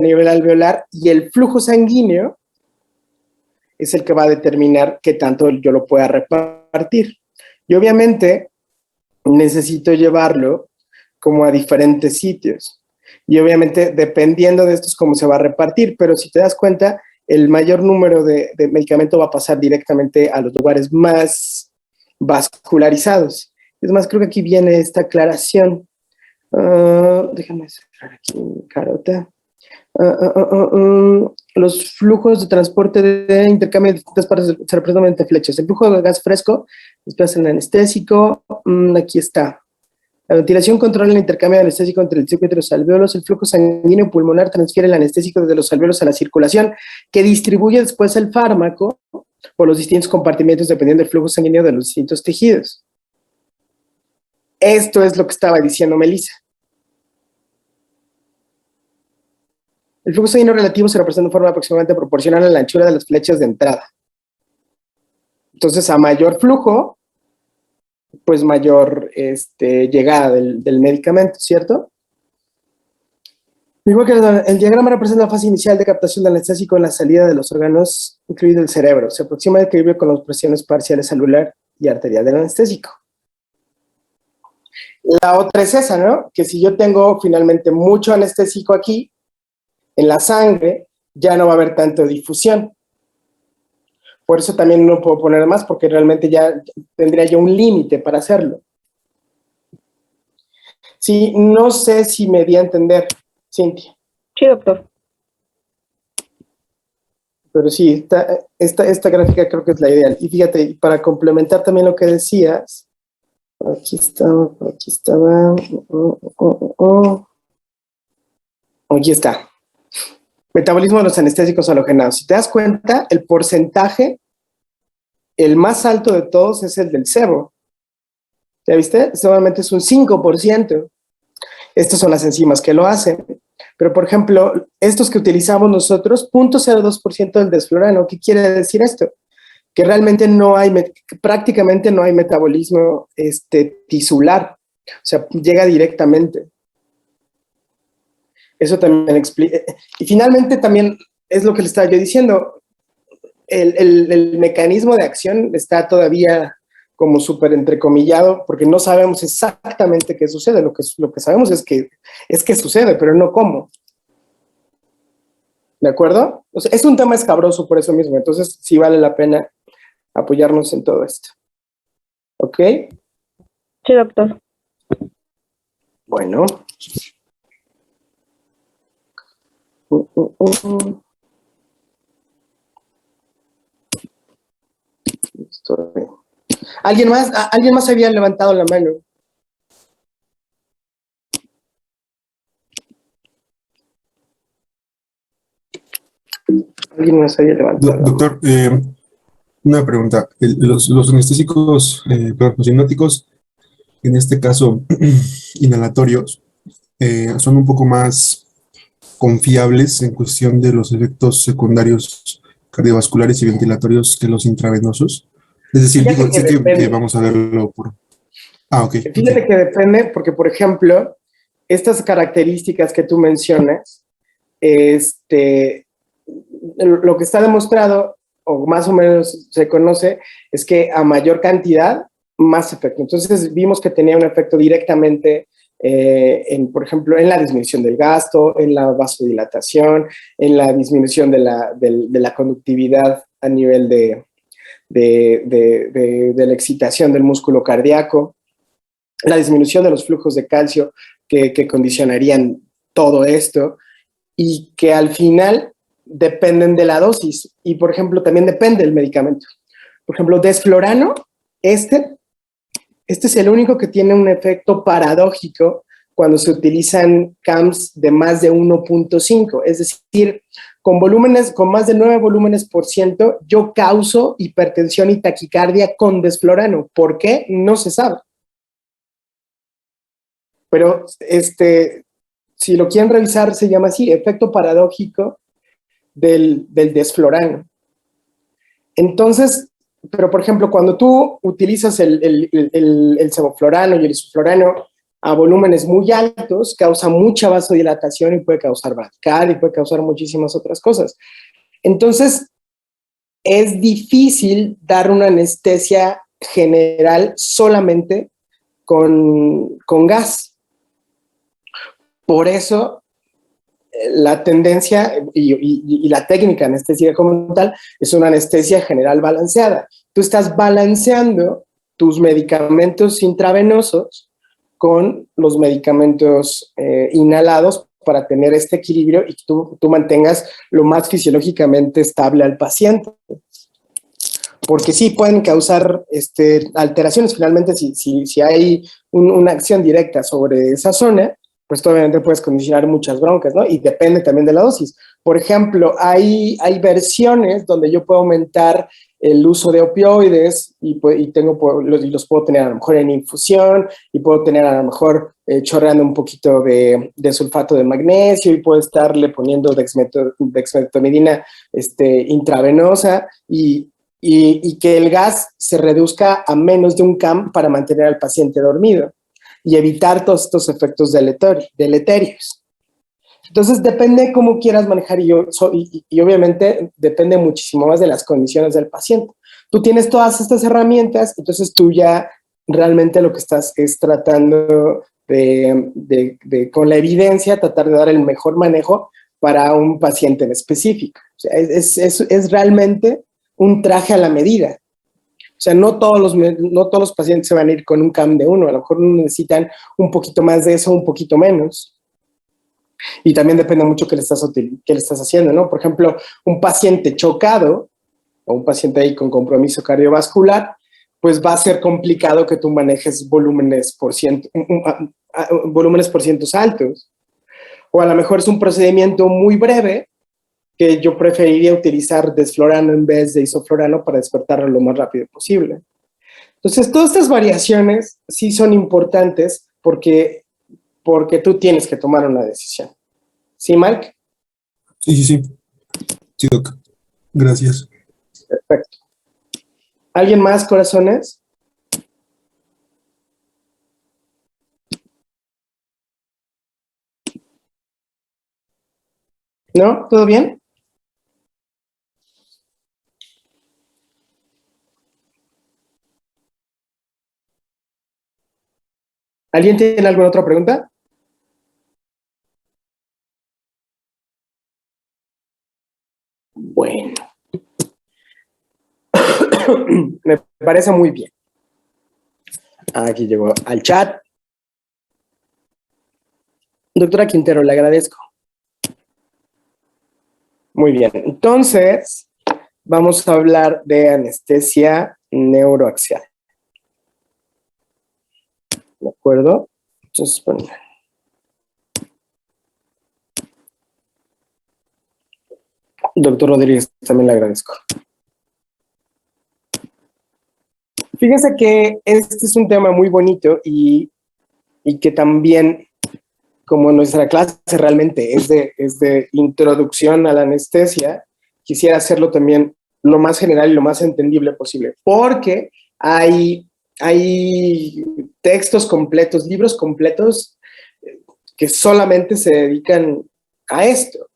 nivel alveolar y el flujo sanguíneo es el que va a determinar qué tanto yo lo pueda repartir. Y obviamente necesito llevarlo como a diferentes sitios. Y obviamente dependiendo de esto es cómo se va a repartir, pero si te das cuenta, el mayor número de medicamento va a pasar directamente a los lugares más vascularizados. Es más, creo que aquí viene esta aclaración. Déjame cerrar aquí mi carota. Los flujos de transporte de intercambio de distintas partes se representan mediante flechas. El flujo de gas fresco desplaza el anestésico. Aquí está. La ventilación controla el intercambio de anestésico entre el circuito y los alvéolos. El flujo sanguíneo pulmonar transfiere el anestésico desde los alvéolos a la circulación, que distribuye después el fármaco por los distintos compartimentos dependiendo del flujo sanguíneo de los distintos tejidos. Esto es lo que estaba diciendo Melissa. El flujo sanguíneo relativo se representa de forma aproximadamente proporcional a la anchura de las flechas de entrada. Entonces, a mayor flujo, pues mayor llegada del medicamento, ¿cierto? Igual que el diagrama representa la fase inicial de captación del anestésico en la salida de los órganos, incluido el cerebro. Se aproxima al equilibrio con las presiones parciales celular y arterial del anestésico. La otra es esa, ¿no? Que si yo tengo finalmente mucho anestésico aquí, en la sangre, ya no va a haber tanta difusión. Por eso también no puedo poner más, porque realmente ya tendría yo un límite para hacerlo. Sí, no sé si me di a entender, Cintia. Sí, doctor. Pero sí, esta gráfica creo que es la ideal. Y fíjate, para complementar también lo que decías, aquí estaba. Aquí está. Metabolismo de los anestésicos halogenados. Si te das cuenta, el porcentaje, el más alto de todos es el del sebo. ¿Ya viste? Solamente es un 5%. Estas son las enzimas que lo hacen. Pero, por ejemplo, estos que utilizamos nosotros, 0.02% del desflurano. ¿Qué quiere decir esto? Que realmente prácticamente no hay metabolismo tisular. O sea, llega directamente. Eso también explica. Y finalmente también es lo que le estaba yo diciendo. El mecanismo de acción está todavía como súper entrecomillado porque no sabemos exactamente qué sucede. Lo que sabemos es que sucede, pero no cómo. ¿De acuerdo? O sea, es un tema escabroso por eso mismo. Entonces sí vale la pena apoyarnos en todo esto. ¿Ok? Sí, doctor. Bueno. ¿Alguien más había levantado la mano? ¿Alguien más había levantado? Doctor, una pregunta. Los anestésicos, los hipnóticos, en este caso inhalatorios, son un poco más confiables en cuestión de los efectos secundarios cardiovasculares y ventilatorios que los intravenosos. Es decir, sé que vamos a verlo por... ok. Fíjate que depende, porque, por ejemplo, estas características que tú mencionas, lo que está demostrado, o más o menos se conoce, es que a mayor cantidad, más efecto. Entonces vimos que tenía un efecto directamente, por ejemplo, en la disminución del gasto, en la vasodilatación, en la disminución de la conductividad a nivel de la excitación del músculo cardíaco, la disminución de los flujos de calcio que condicionarían todo esto y que al final dependen de la dosis y, por ejemplo, también depende del medicamento. Por ejemplo, desflorano, este es el único que tiene un efecto paradójico cuando se utilizan CAMs de más de 1.5, es decir, con más de 9 volúmenes por ciento, yo causo hipertensión y taquicardia con desflorano. ¿Por qué? No se sabe. Pero si lo quieren revisar, se llama así, efecto paradójico del desflorano. Entonces, pero por ejemplo, cuando tú utilizas el sevoflurano y el isoflurano a volúmenes muy altos, causa mucha vasodilatación y puede causar bradicardia y puede causar muchísimas otras cosas. Entonces, es difícil dar una anestesia general solamente con gas. Por eso, la tendencia y la técnica anestesia como tal es una anestesia general balanceada. Tú estás balanceando tus medicamentos intravenosos con los medicamentos inhalados para tener este equilibrio y que tú mantengas lo más fisiológicamente estable al paciente. Porque sí pueden causar alteraciones. Finalmente, si hay una acción directa sobre esa zona, pues obviamente puedes condicionar muchas broncas, ¿no? Y depende también de la dosis. Por ejemplo, hay versiones donde yo puedo aumentar el uso de opioides y los puedo tener a lo mejor en infusión y puedo tener a lo mejor chorreando un poquito de sulfato de magnesio y puedo estarle poniendo dexmedetomidina intravenosa y que el gas se reduzca a menos de 1 cam para mantener al paciente dormido y evitar todos estos efectos deleterios. Entonces, depende cómo quieras manejar y obviamente depende muchísimo más de las condiciones del paciente. Tú tienes todas estas herramientas, entonces tú ya realmente lo que estás es tratando con la evidencia, tratar de dar el mejor manejo para un paciente en específico. O sea, es realmente un traje a la medida. O sea, no todos los pacientes se van a ir con un CAM de 1, a lo mejor necesitan un poquito más de eso, un poquito menos. Y también depende mucho qué le estás haciendo, ¿no? Por ejemplo, un paciente chocado o un paciente ahí con compromiso cardiovascular, pues va a ser complicado que tú manejes volúmenes por cientos altos. O a lo mejor es un procedimiento muy breve que yo preferiría utilizar desflorano en vez de isoflorano para despertarlo lo más rápido posible. Entonces, todas estas variaciones sí son importantes porque tú tienes que tomar una decisión. ¿Sí, Mark? Sí. Sí, doc. Gracias. Perfecto. ¿Alguien más, corazones? ¿No? ¿Todo bien? ¿Alguien tiene alguna otra pregunta? Bueno. Me parece muy bien. Aquí llegó al chat. Doctora Quintero, le agradezco. Muy bien. Entonces, vamos a hablar de anestesia neuroaxial. ¿De acuerdo? Entonces, bueno. Doctor Rodríguez, también le agradezco. Fíjense que este es un tema muy bonito y que también, como nuestra clase realmente es de introducción a la anestesia, quisiera hacerlo también lo más general y lo más entendible posible, porque hay textos completos, libros completos que solamente se dedican a esto.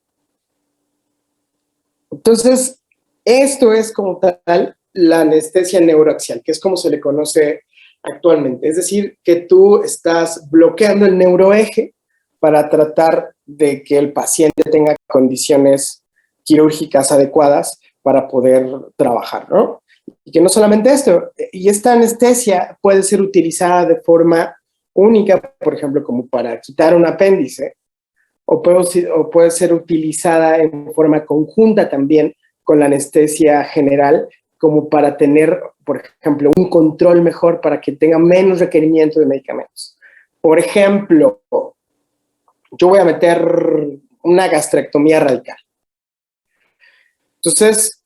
Entonces, esto es como tal la anestesia neuroaxial, que es como se le conoce actualmente. Es decir, que tú estás bloqueando el neuroeje para tratar de que el paciente tenga condiciones quirúrgicas adecuadas para poder trabajar, ¿no? Y que no solamente esto, y esta anestesia puede ser utilizada de forma única, por ejemplo, como para quitar un apéndice, o puede ser utilizada en forma conjunta también con la anestesia general, como para tener, por ejemplo, un control mejor para que tenga menos requerimiento de medicamentos. Por ejemplo, yo voy a meter una gastrectomía radical. Entonces,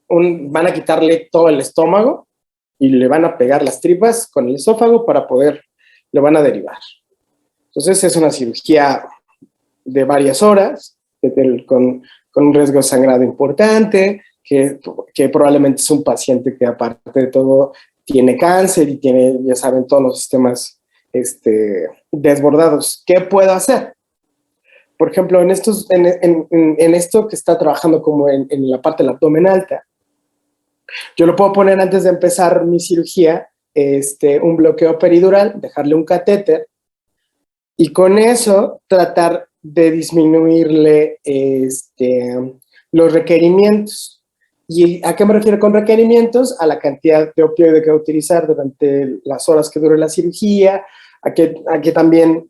van a quitarle todo el estómago y le van a pegar las tripas con el esófago lo van a derivar. Entonces, es una cirugía de varias horas, con un riesgo de sangrado importante, que probablemente es un paciente que aparte de todo tiene cáncer y tiene, ya saben, todos los sistemas desbordados. ¿Qué puedo hacer? Por ejemplo, en esto que está trabajando como en la parte del abdomen alta, yo lo puedo poner antes de empezar mi cirugía, un bloqueo peridural, dejarle un catéter y con eso tratar de disminuirle los requerimientos. ¿Y a qué me refiero con requerimientos? A la cantidad de opioide que va a utilizar durante las horas que dure la cirugía, a que también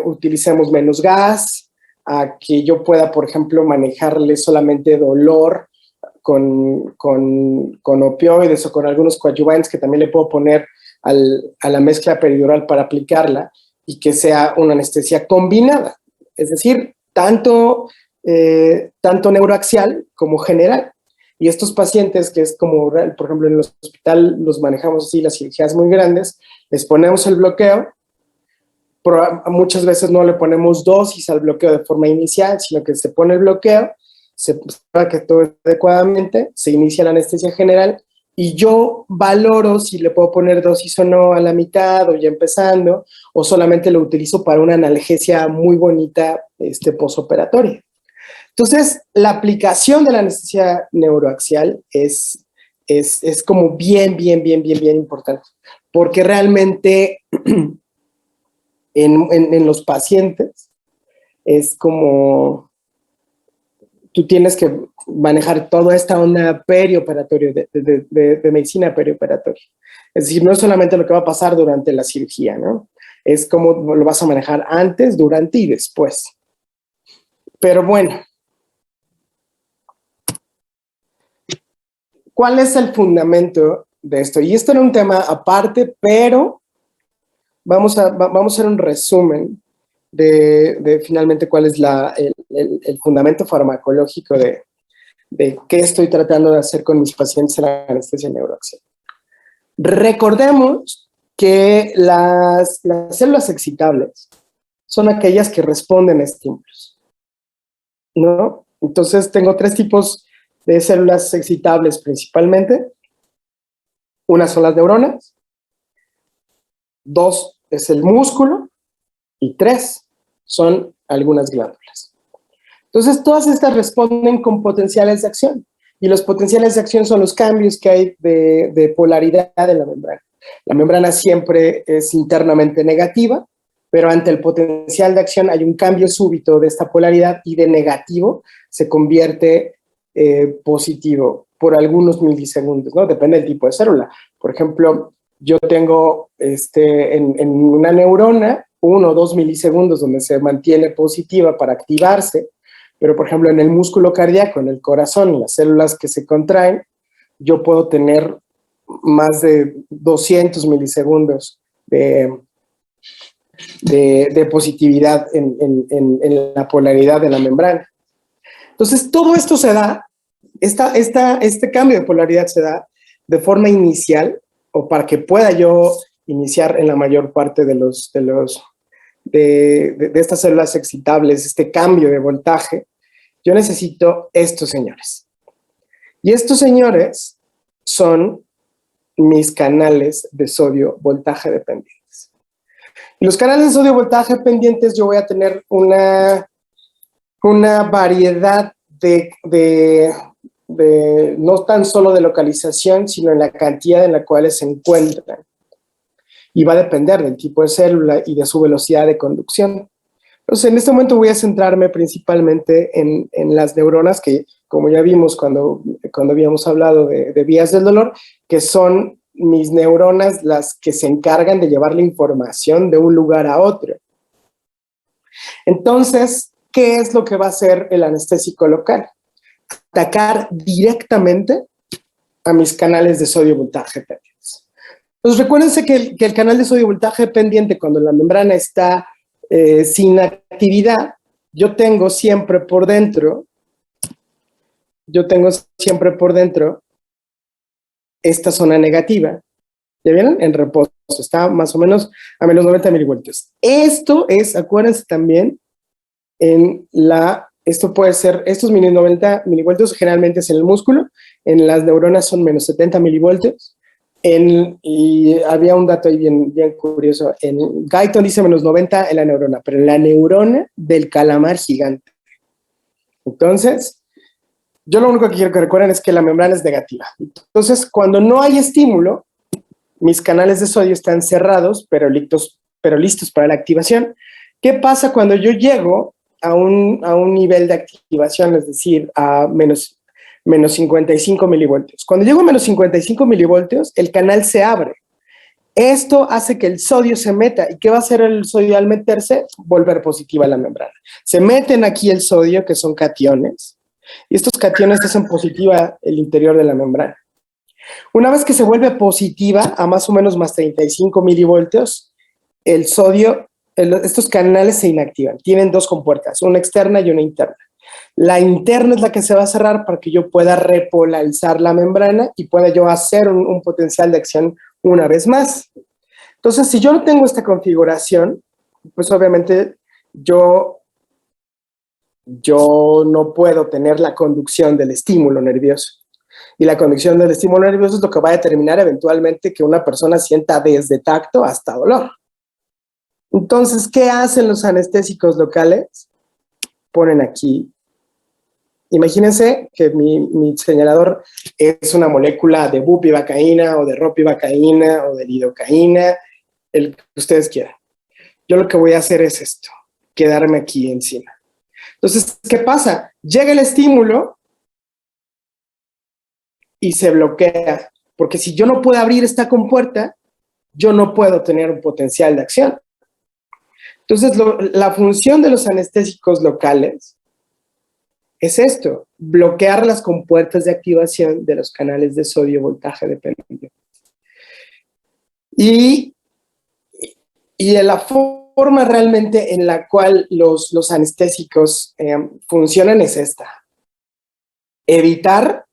utilicemos menos gas, a que yo pueda, por ejemplo, manejarle solamente dolor con opioides o con algunos coadyuvantes que también le puedo poner a la mezcla peridural para aplicarla y que sea una anestesia combinada, es decir, tanto neuroaxial como general. Y estos pacientes, que es como, por ejemplo, en el hospital los manejamos así, las cirugías muy grandes, les ponemos el bloqueo, pero muchas veces no le ponemos dosis al bloqueo de forma inicial, sino que se pone el bloqueo, se prueba que todo esté adecuadamente, se inicia la anestesia general y yo valoro si le puedo poner dosis o no a la mitad o ya empezando, o solamente lo utilizo para una analgesia muy bonita posoperatoria. Entonces, la aplicación de la anestesia neuroaxial es como bien importante, porque realmente en los pacientes es como tú tienes que manejar toda esta onda perioperatoria, de medicina perioperatoria. Es decir, no es solamente lo que va a pasar durante la cirugía, ¿no? Es cómo lo vas a manejar antes, durante y después. Pero bueno, ¿cuál es el fundamento de esto? Y esto era un tema aparte, pero vamos a hacer un resumen de finalmente cuál es el fundamento farmacológico de qué estoy tratando de hacer con mis pacientes en la anestesia neuroaxial. Recordemos que las células excitables son aquellas que responden a estímulos, ¿no? Entonces tengo 3 tipos de células excitables principalmente. Una son las neuronas, 2 es el músculo y 3 son algunas glándulas. Entonces todas estas responden con potenciales de acción y los potenciales de acción son los cambios que hay de polaridad en la membrana. La membrana siempre es internamente negativa, pero ante el potencial de acción hay un cambio súbito de esta polaridad y de negativo se convierte positivo por algunos milisegundos, ¿no? Depende del tipo de célula. Por ejemplo, yo tengo en una neurona 1 o 2 milisegundos donde se mantiene positiva para activarse, pero por ejemplo en el músculo cardíaco, en el corazón, en las células que se contraen, yo puedo tener más de 200 milisegundos de positividad en la polaridad de la membrana. Entonces, todo esto se da, este cambio de polaridad se da de forma inicial, o para que pueda yo iniciar en la mayor parte de estas células excitables, este cambio de voltaje, yo necesito estos señores. Y estos señores son mis canales de sodio voltaje dependientes. En los canales de sodio voltaje dependientes yo voy a tener una variedad de no tan solo de localización, sino en la cantidad en la cual se encuentran. Y va a depender del tipo de célula y de su velocidad de conducción. Entonces, en este momento voy a centrarme principalmente en las neuronas que, como ya vimos cuando habíamos hablado de vías del dolor, que son mis neuronas las que se encargan de llevar la información de un lugar a otro. Entonces, ¿qué es lo que va a hacer el anestésico local? Atacar directamente a mis canales de sodio voltaje dependientes. Pues recuérdense que el canal de sodio voltaje dependiente, cuando la membrana está sin actividad, yo tengo siempre por dentro esta zona negativa. ¿Ya vieron? En reposo. Está más o menos a menos 90 milivoltios. Esto es, acuérdense también, esto puede ser, estos menos 90 milivoltios generalmente es en el músculo, en las neuronas son menos 70 milivoltios, Y había un dato ahí bien, bien curioso. En Guyton dice -90 en la neurona, pero en la neurona del calamar gigante. Entonces, yo lo único que quiero que recuerden es que la membrana es negativa. Entonces, cuando no hay estímulo, mis canales de sodio están cerrados, pero listos para la activación. ¿Qué pasa cuando yo llego a un nivel de activación, es decir, a menos 55 milivoltios? Cuando llego a menos 55 milivoltios, el canal se abre. Esto hace que el sodio se meta. ¿Y qué va a hacer el sodio al meterse? Volver positiva la membrana. Se meten aquí el sodio, que son cationes, y estos cationes hacen positiva el interior de la membrana. Una vez que se vuelve positiva a más o menos más 35 milivoltios, el sodio, estos canales se inactivan. Tienen dos compuertas, una externa y una interna. La interna es la que se va a cerrar para que yo pueda repolarizar la membrana y pueda yo hacer un potencial de acción una vez más. Entonces, si yo no tengo esta configuración, pues obviamente yo no puedo tener la conducción del estímulo nervioso. Y la conducción del estímulo nervioso es lo que va a determinar eventualmente que una persona sienta desde tacto hasta dolor. Entonces, ¿qué hacen los anestésicos locales? Ponen aquí. Imagínense que mi señalador es una molécula de bupivacaína o de ropivacaína o de lidocaína, el que ustedes quieran. Yo lo que voy a hacer es esto, quedarme aquí encima. Entonces, ¿qué pasa? Llega el estímulo y se bloquea, porque si yo no puedo abrir esta compuerta, yo no puedo tener un potencial de acción. Entonces, la función de los anestésicos locales es esto, bloquear las compuertas de activación de los canales de sodio voltaje dependiente. Y la forma realmente en la cual los anestésicos funcionan es esta. Evitar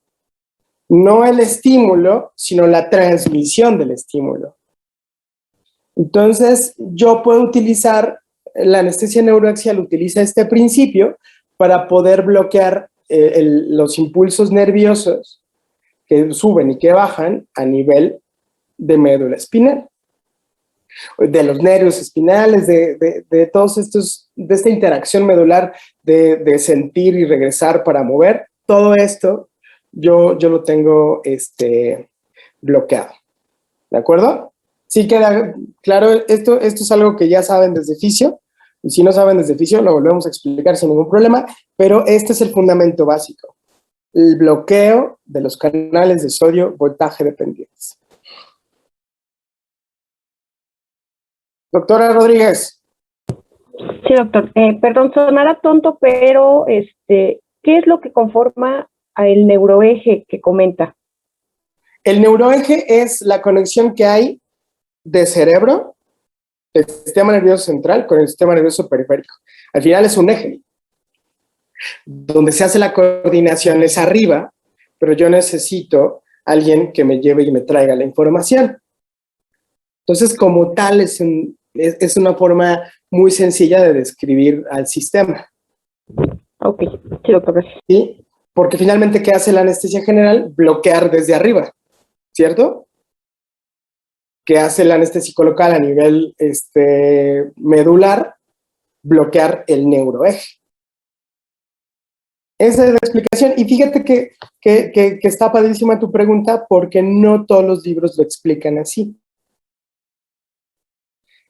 no el estímulo, sino la transmisión del estímulo. Entonces, yo puedo utilizar, la anestesia neuroaxial utiliza este principio para poder bloquear los impulsos nerviosos que suben y que bajan a nivel de médula espinal, de los nervios espinales, de todos estos, de esta interacción medular de sentir y regresar para mover. Todo esto yo lo tengo bloqueado. ¿De acuerdo? Sí queda claro, esto es algo que ya saben desde fisio, y si no saben desde fisio lo volvemos a explicar sin ningún problema, pero este es el fundamento básico, el bloqueo de los canales de sodio voltaje dependientes. Doctora Rodríguez. Sí, doctor. Perdón, sonará tonto, pero ¿qué es lo que conforma el neuroeje que comenta? El neuroeje es la conexión que hay de cerebro, el sistema nervioso central con el sistema nervioso periférico. Al final es un eje. Donde se hace la coordinación es arriba, pero yo necesito alguien que me lleve y me traiga la información. Entonces, como tal, es una forma muy sencilla de describir al sistema. Ok, sí, doctor. ¿Sí? Porque finalmente, ¿qué hace la anestesia general? Bloquear desde arriba, ¿cierto? ¿Qué hace el anestésico local a nivel medular? Bloquear el neuroeje. Esa es la explicación. Y fíjate que está padrísima tu pregunta porque no todos los libros lo explican así.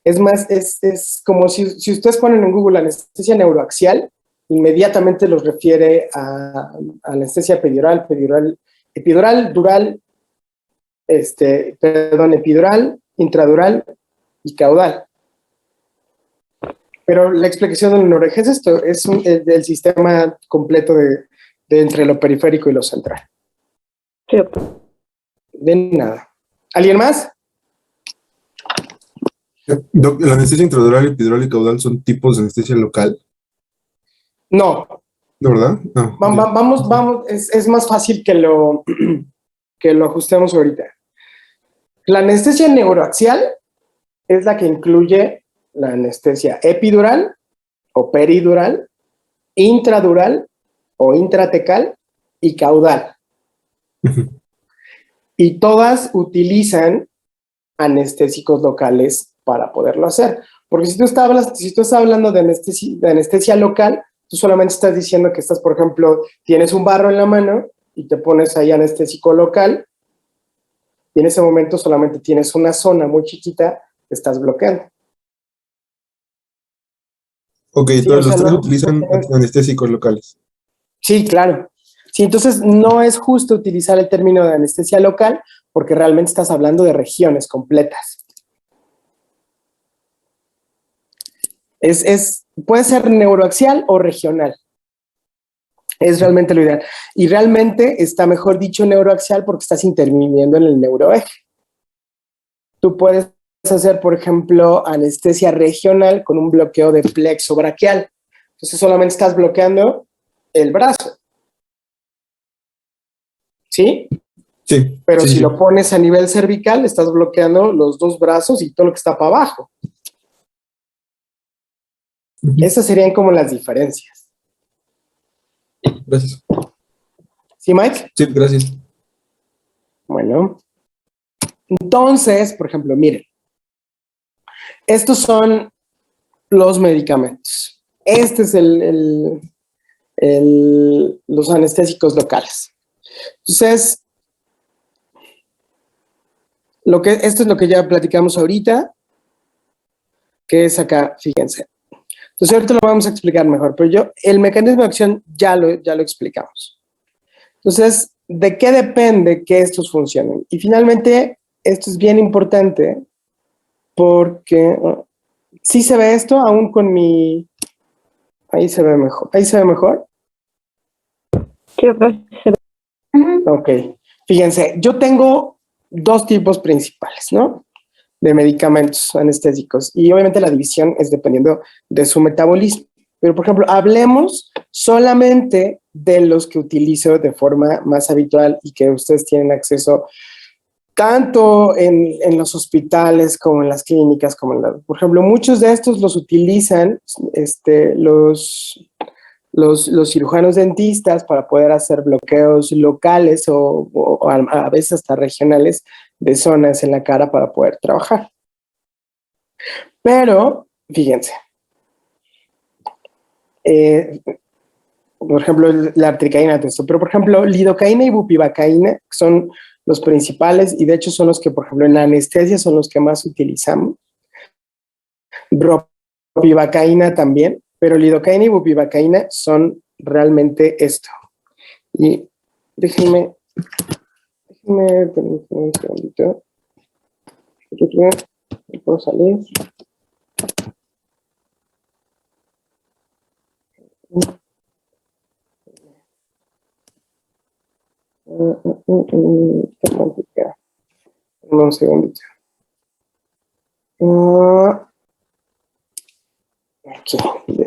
Es más, es como si ustedes ponen en Google anestesia neuroaxial, inmediatamente los refiere a anestesia epidural, dural, epidural, intradural y caudal. Pero la explicación del neuroeje es esto, es el sistema completo de entre lo periférico y lo central. Sí, doctor. De nada. ¿Alguien más? ¿La anestesia intradural, epidural y caudal son tipos de anestesia local? No. ¿De verdad? No. Vamos, es más fácil que lo ajustemos ahorita. La anestesia neuroaxial es la que incluye la anestesia epidural o peridural, intradural o intratecal y caudal. y todas utilizan anestésicos locales para poderlo hacer. Porque si tú estás hablando de anestesia local, tú solamente estás diciendo que estás, por ejemplo, tienes un barro en la mano y te pones ahí anestésico local, y en ese momento solamente tienes una zona muy chiquita que estás bloqueando. Ok, Sí, todos o sea, los tres utilizan anestésicos locales. Sí, claro. Sí, entonces no es justo utilizar el término de anestesia local porque realmente estás hablando de regiones completas. Puede ser neuroaxial o regional. Es realmente lo ideal. Y realmente está mejor dicho neuroaxial porque estás interviniendo en el neuroeje. Tú puedes hacer, por ejemplo, anestesia regional con un bloqueo de plexo braquial. Entonces solamente estás bloqueando el brazo. ¿Sí? Sí. Pero sí, si sí. lo pones a nivel cervical, estás bloqueando los dos brazos y todo lo que está para abajo. Esas serían como las diferencias. Gracias. ¿Sí, Mike? Sí, gracias. Bueno. Entonces, por ejemplo, miren. Estos son los medicamentos. Este es los anestésicos locales. Entonces, esto es lo que ya platicamos ahorita, que es acá, fíjense. Entonces, ahorita lo vamos a explicar mejor, pero el mecanismo de acción ya lo explicamos. Entonces, ¿de qué depende que estos funcionen? Y finalmente, esto es bien importante porque sí se ve esto, aún con mi... Ahí se ve mejor. ¿Ahí se ve mejor? Sí, doctor, se ve. Ok. Fíjense, yo tengo dos tipos principales, ¿no? De medicamentos anestésicos. Y obviamente la división es dependiendo de su metabolismo. Pero, por ejemplo, hablemos solamente de los que utilizo de forma más habitual y que ustedes tienen acceso tanto en los hospitales como en las clínicas, por ejemplo, muchos de estos los utilizan los cirujanos dentistas para poder hacer bloqueos locales o a veces hasta regionales de zonas en la cara para poder trabajar. Pero, fíjense, por ejemplo, la artricaína, pero por ejemplo, lidocaína y bupivacaína son los principales y de hecho son los que, por ejemplo, en la anestesia son los que más utilizamos. Ropivacaína también, pero lidocaína y bupivacaína son realmente esto. Y déjenme permítanme un segundito. ¿Puedo salir? Un segundito. Aquí.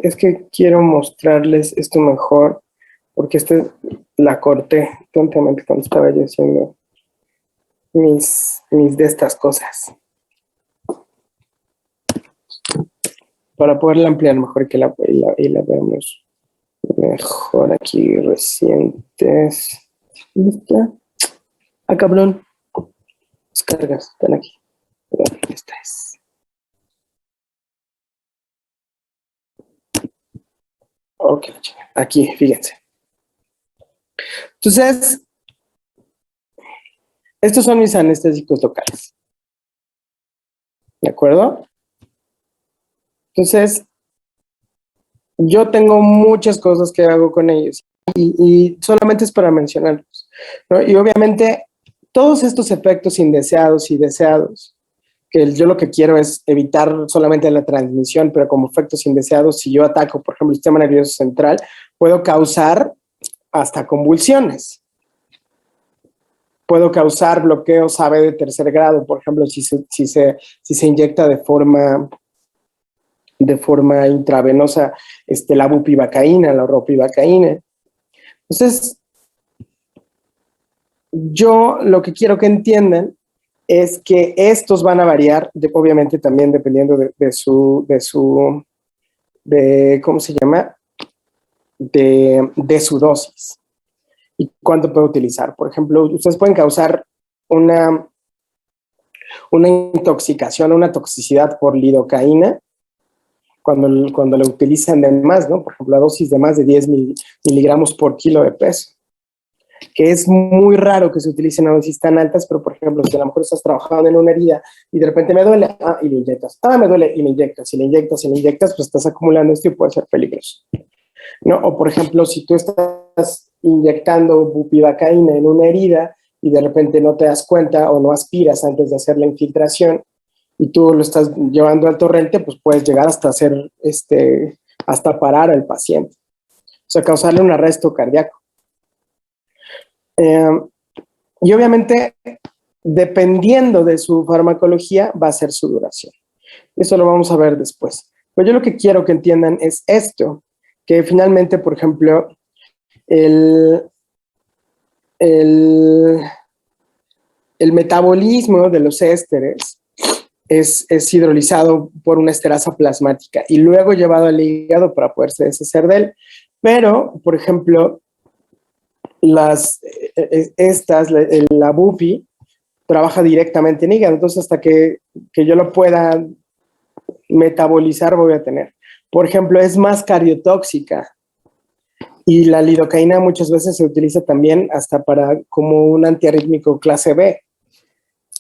Es que quiero mostrarles esto mejor, porque la corté tontamente cuando estaba yo haciendo mis de estas cosas. Para poderla ampliar mejor y la veamos mejor aquí recientes. ¿Dónde está? Ah, cabrón. Las cargas están aquí. Esta es. Ok, aquí, fíjense. Entonces, estos son mis anestésicos locales. ¿De acuerdo? Entonces, yo tengo muchas cosas que hago con ellos y solamente es para mencionarlos, ¿no? Y obviamente, todos estos efectos indeseados y deseados, que yo lo que quiero es evitar solamente la transmisión, pero como efectos indeseados, si yo ataco, por ejemplo, el sistema nervioso central, puedo causar hasta convulsiones. Puedo causar bloqueos AB de tercer grado, por ejemplo, si se inyecta de forma intravenosa la bupivacaína, la ropivacaína. Entonces, yo lo que quiero que entiendan es que estos van a variar, obviamente también dependiendo ¿cómo se llama? De su dosis y cuánto puede utilizar. Por ejemplo, ustedes pueden causar una intoxicación, una toxicidad por lidocaína, cuando lo utilizan de más, ¿no? Por ejemplo, la dosis de más de 10 miligramos por kilo de peso, que es muy raro que se utilicen a dosis tan altas, pero por ejemplo, si a lo mejor estás trabajando en una herida y de repente me duele, y le inyectas, me duele, y le inyectas, y le inyectas, y le inyectas, pues estás acumulando esto y puede ser peligroso, ¿no? O por ejemplo, si tú estás inyectando bupivacaína en una herida y de repente no te das cuenta o no aspiras antes de hacer la infiltración, y tú lo estás llevando al torrente, pues puedes llegar hasta hacer, hasta parar al paciente. O sea, causarle un arresto cardíaco. Y obviamente, dependiendo de su farmacología, va a ser su duración. Eso lo vamos a ver después. Pero yo lo que quiero que entiendan es esto, que finalmente, por ejemplo, el metabolismo de los ésteres es hidrolizado por una esterasa plasmática y luego llevado al hígado para poderse deshacer de él. Pero, por ejemplo, la bupi trabaja directamente en hígado, entonces hasta que yo lo pueda metabolizar voy a tener. Por ejemplo, es más cardiotóxica y la lidocaína muchas veces se utiliza también hasta como un antiarrítmico clase B.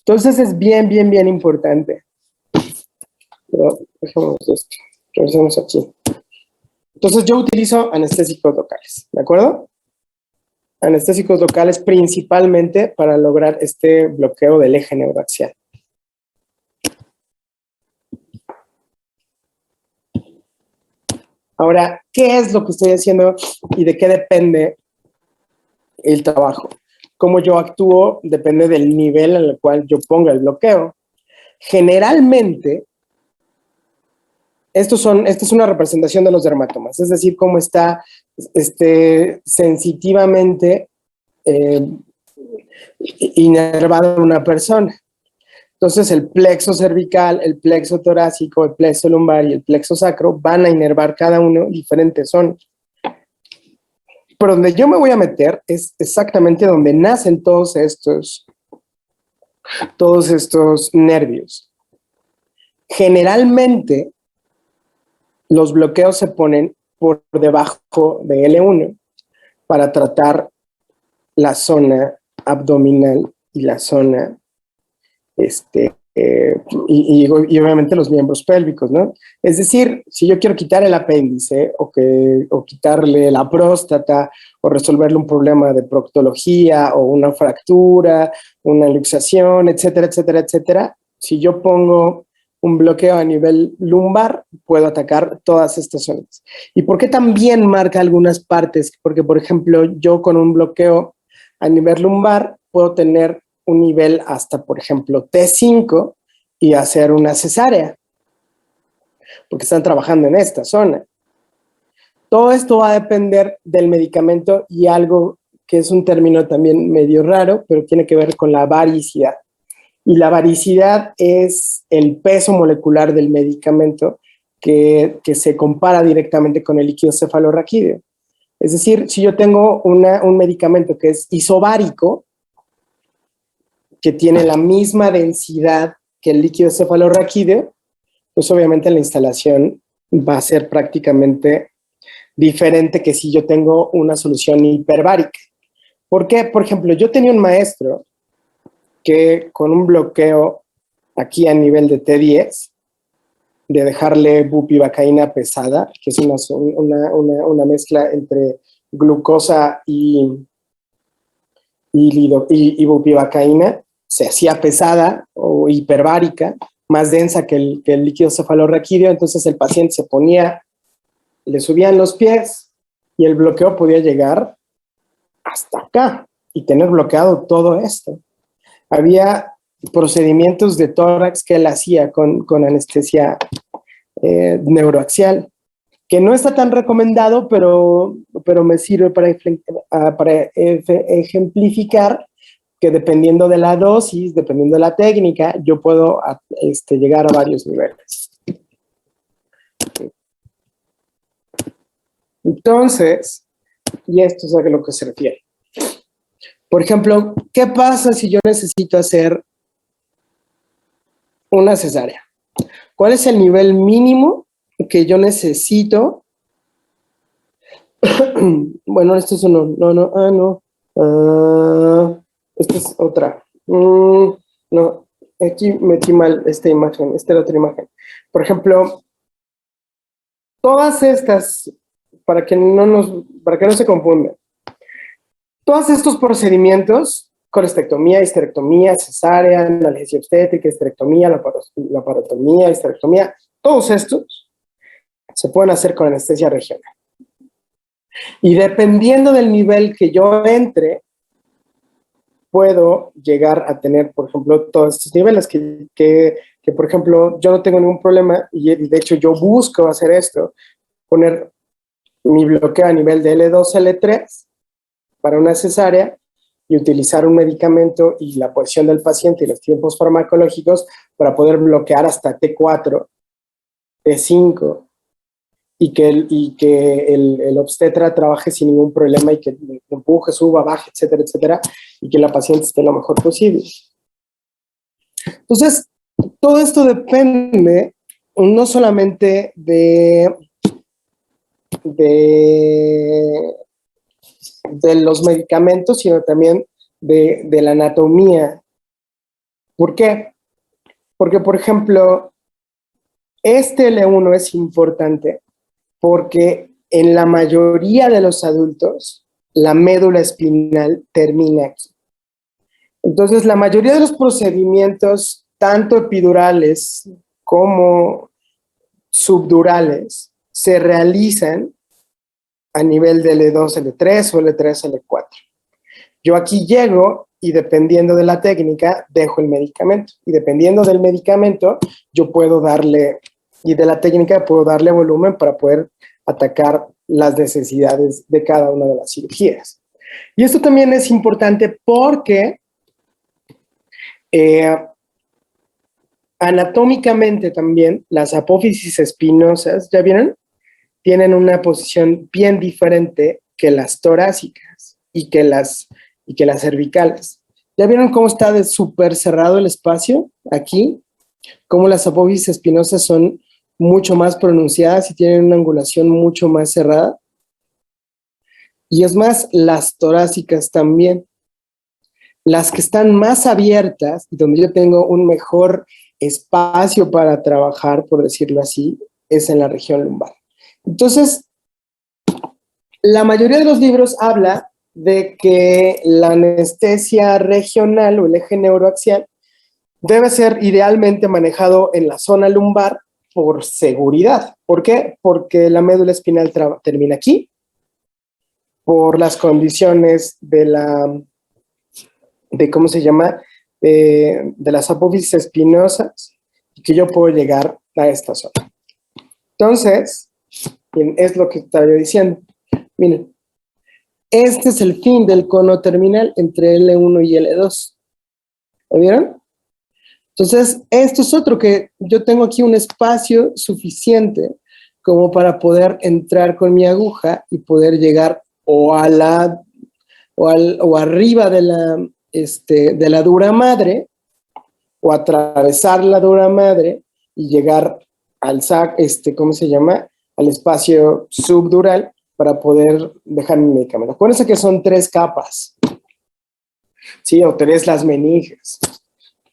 Entonces es bien, bien, bien importante. Pero dejemos esto, regresemos aquí. Entonces yo utilizo anestésicos locales, ¿de acuerdo? Anestésicos locales principalmente para lograr este bloqueo del eje neuroaxial. Ahora, ¿qué es lo que estoy haciendo y de qué depende el trabajo? Cómo yo actúo depende del nivel en el cual yo ponga el bloqueo. Generalmente, esta es una representación de los dermatomas, es decir, cómo está sensitivamente inervada una persona. Entonces, el plexo cervical, el plexo torácico, el plexo lumbar y el plexo sacro van a inervar cada uno diferentes zonas. Pero donde yo me voy a meter es exactamente donde nacen todos estos nervios. Generalmente, los bloqueos se ponen por debajo de L1 para tratar la zona abdominal y la zona, y obviamente los miembros pélvicos, ¿no? Es decir, si yo quiero quitar el apéndice o quitarle la próstata o resolverle un problema de proctología o una fractura, una luxación, etcétera, etcétera, etcétera, si yo pongo un bloqueo a nivel lumbar, puedo atacar todas estas zonas. ¿Y por qué también marca algunas partes? Porque, por ejemplo, yo con un bloqueo a nivel lumbar puedo tener un nivel hasta, por ejemplo, T5 y hacer una cesárea, porque están trabajando en esta zona. Todo esto va a depender del medicamento y algo que es un término también medio raro, pero tiene que ver con la varicidad. Y la varicidad es el peso molecular del medicamento que se compara directamente con el líquido cefalorraquídeo. Es decir, si yo tengo un medicamento que es isobárico, que tiene la misma densidad que el líquido cefalorraquídeo, pues obviamente la instalación va a ser prácticamente diferente que si yo tengo una solución hiperbárica. ¿Por qué? Por ejemplo, yo tenía un maestro que con un bloqueo aquí a nivel de T10, de dejarle bupivacaína pesada, que es una mezcla entre glucosa y bupivacaína, se hacía pesada o hiperbárica, más densa que el líquido cefalorraquídeo, entonces el paciente se ponía, le subían los pies y el bloqueo podía llegar hasta acá y tener bloqueado todo esto. Había procedimientos de tórax que él hacía con anestesia neuroaxial, que no está tan recomendado, pero me sirve para ejemplificar que dependiendo de la dosis, dependiendo de la técnica, yo puedo llegar a varios niveles. Entonces, y esto es a lo que se refiere. Por ejemplo, ¿qué pasa si yo necesito hacer una cesárea? ¿Cuál es el nivel mínimo que yo necesito? Bueno, esto es uno. No. Esta es otra. No, aquí metí mal esta imagen. Esta es la otra imagen. Por ejemplo, todas estas, para que no se confundan, todos estos procedimientos, colestectomía, histerectomía, cesárea, analgesia obstétrica, histerectomía, laparotomía, histerectomía, todos estos se pueden hacer con anestesia regional. Y dependiendo del nivel que yo entre, puedo llegar a tener, por ejemplo, todos estos niveles que por ejemplo, yo no tengo ningún problema, y de hecho yo busco hacer esto, poner mi bloqueo a nivel de L2, L3 para una cesárea y utilizar un medicamento y la posición del paciente y los tiempos farmacológicos para poder bloquear hasta T4, T5 y que el obstetra trabaje sin ningún problema y que empuje, suba, baje, etcétera, etcétera, y que la paciente esté lo mejor posible. Entonces, todo esto depende no solamente de los medicamentos, sino también de la anatomía. ¿Por qué? Porque, por ejemplo, este L1 es importante porque en la mayoría de los adultos la médula espinal termina aquí. Entonces, la mayoría de los procedimientos, tanto epidurales como subdurales, se realizan a nivel de L2, L3 o L3, L4. Yo aquí llego y dependiendo de la técnica, dejo el medicamento. Y dependiendo del medicamento, yo puedo darle, y de la técnica puedo darle volumen para poder atacar las necesidades de cada una de las cirugías. Y esto también es importante porque anatómicamente también las apófisis espinosas, ¿ya vieron? Tienen una posición bien diferente que las torácicas y que las cervicales. ¿Ya vieron cómo está de súper cerrado el espacio aquí? Cómo las apófisis espinosas son mucho más pronunciadas y tienen una angulación mucho más cerrada. Y es más, las torácicas también. Las que están más abiertas y donde yo tengo un mejor espacio para trabajar, por decirlo así, es en la región lumbar. Entonces, la mayoría de los libros habla de que la anestesia regional o el eje neuroaxial debe ser idealmente manejado en la zona lumbar por seguridad. ¿Por qué? Porque la médula espinal termina aquí, por las condiciones de ¿cómo se llama? De las apófisis espinosas, y que yo puedo llegar a esta zona. Entonces, es lo que estaba yo diciendo. Miren, este es el fin del cono terminal entre L1 y L2. ¿Lo vieron? Entonces, esto es otro que yo tengo aquí un espacio suficiente como para poder entrar con mi aguja y poder llegar o arriba de la dura madre o atravesar la dura madre y llegar al ¿cómo se llama? Al espacio subdural para poder dejar mi medicamento. Acuérdense que son 3 capas, ¿sí? O 3 las meninges.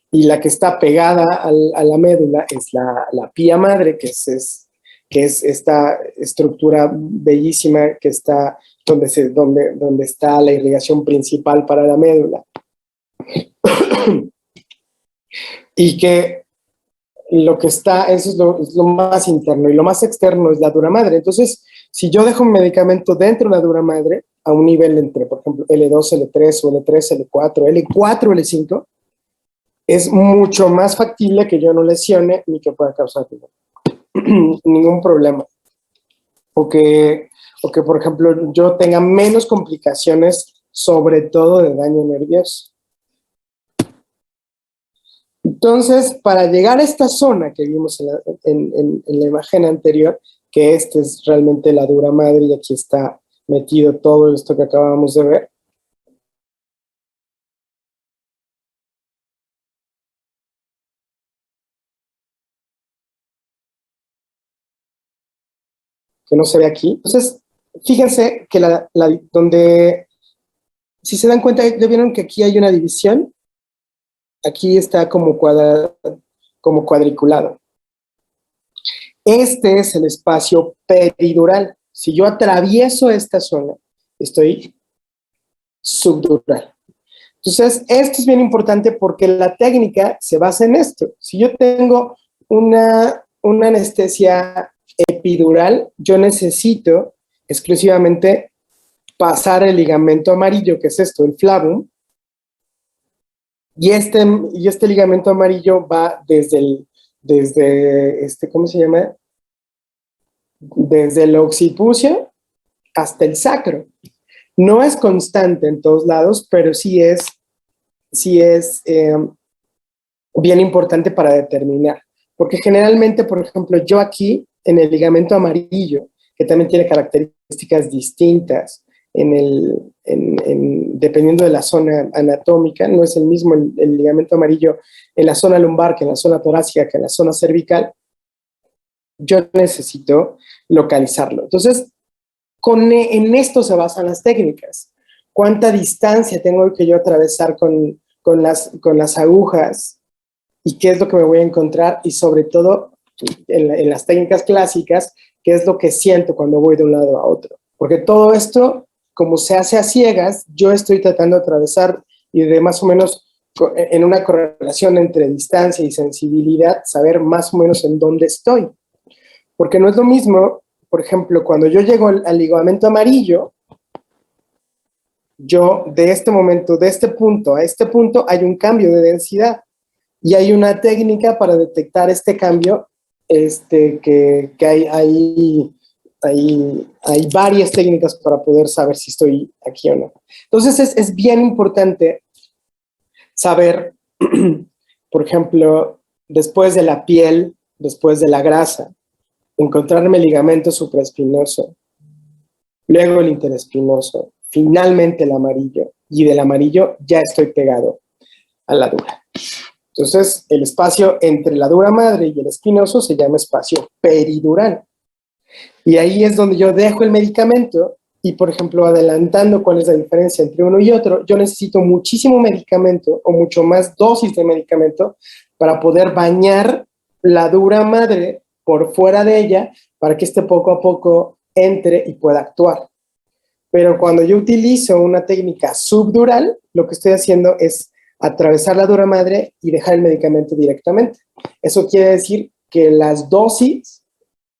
Y la que está pegada a la médula es la pía madre, que es esta estructura bellísima que está donde está la irrigación principal para la médula. Y que lo que está, eso es lo más interno, y lo más externo es la dura madre. Entonces, si yo dejo un medicamento dentro de la dura madre, a un nivel entre, por ejemplo, L2, L3 o L3, L4, L4, L5, es mucho más factible que yo no lesione ni que pueda causar ningún problema. O que, por ejemplo, yo tenga menos complicaciones, sobre todo de daño nervioso. Entonces, para llegar a esta zona que vimos en la imagen anterior, que esta es realmente la dura madre y aquí está metido todo esto que acabamos de ver, que no se ve aquí. Entonces, fíjense que donde, si se dan cuenta, ¿ya vieron que aquí hay una división? Aquí está como cuadriculado. Este es el espacio peridural. Si yo atravieso esta zona, estoy subdural. Entonces, esto es bien importante porque la técnica se basa en esto. Si yo tengo una anestesia epidural, yo necesito exclusivamente pasar el ligamento amarillo, que es esto, el flavum, y este ligamento amarillo va desde ¿cómo se llama? Desde el occipucio hasta el sacro. No es constante en todos lados, pero sí es bien importante para determinar. Porque generalmente, por ejemplo, yo aquí, en el ligamento amarillo, que también tiene características distintas, dependiendo de la zona anatómica, no es el mismo el ligamento amarillo en la zona lumbar que en la zona torácica que en la zona cervical, yo necesito localizarlo. Entonces, en esto se basan las técnicas. ¿Cuánta distancia tengo que yo atravesar con las agujas? ¿Y qué es lo que me voy a encontrar? Y sobre todo, en las técnicas clásicas, ¿qué es lo que siento cuando voy de un lado a otro? Porque todo esto, como se hace a ciegas, yo estoy tratando de atravesar y de más o menos en una correlación entre distancia y sensibilidad, saber más o menos en dónde estoy. Porque no es lo mismo, por ejemplo, cuando yo llego al ligamento amarillo, yo de este momento, de este punto a este punto, hay un cambio de densidad. Y hay una técnica para detectar este cambio, que hay varias técnicas para poder saber si estoy aquí o no. Entonces es bien importante saber, por ejemplo, después de la piel, después de la grasa, encontrarme el ligamento supraespinoso, luego el interespinoso, finalmente el amarillo, y del amarillo ya estoy pegado a la dura. Entonces, el espacio entre la dura madre y el espinoso se llama espacio peridural. Y ahí es donde yo dejo el medicamento y, por ejemplo, adelantando cuál es la diferencia entre uno y otro, yo necesito muchísimo medicamento o mucho más dosis de medicamento para poder bañar la dura madre por fuera de ella para que este poco a poco entre y pueda actuar. Pero cuando yo utilizo una técnica subdural, lo que estoy haciendo es atravesar la dura madre y dejar el medicamento directamente. Eso quiere decir que las dosis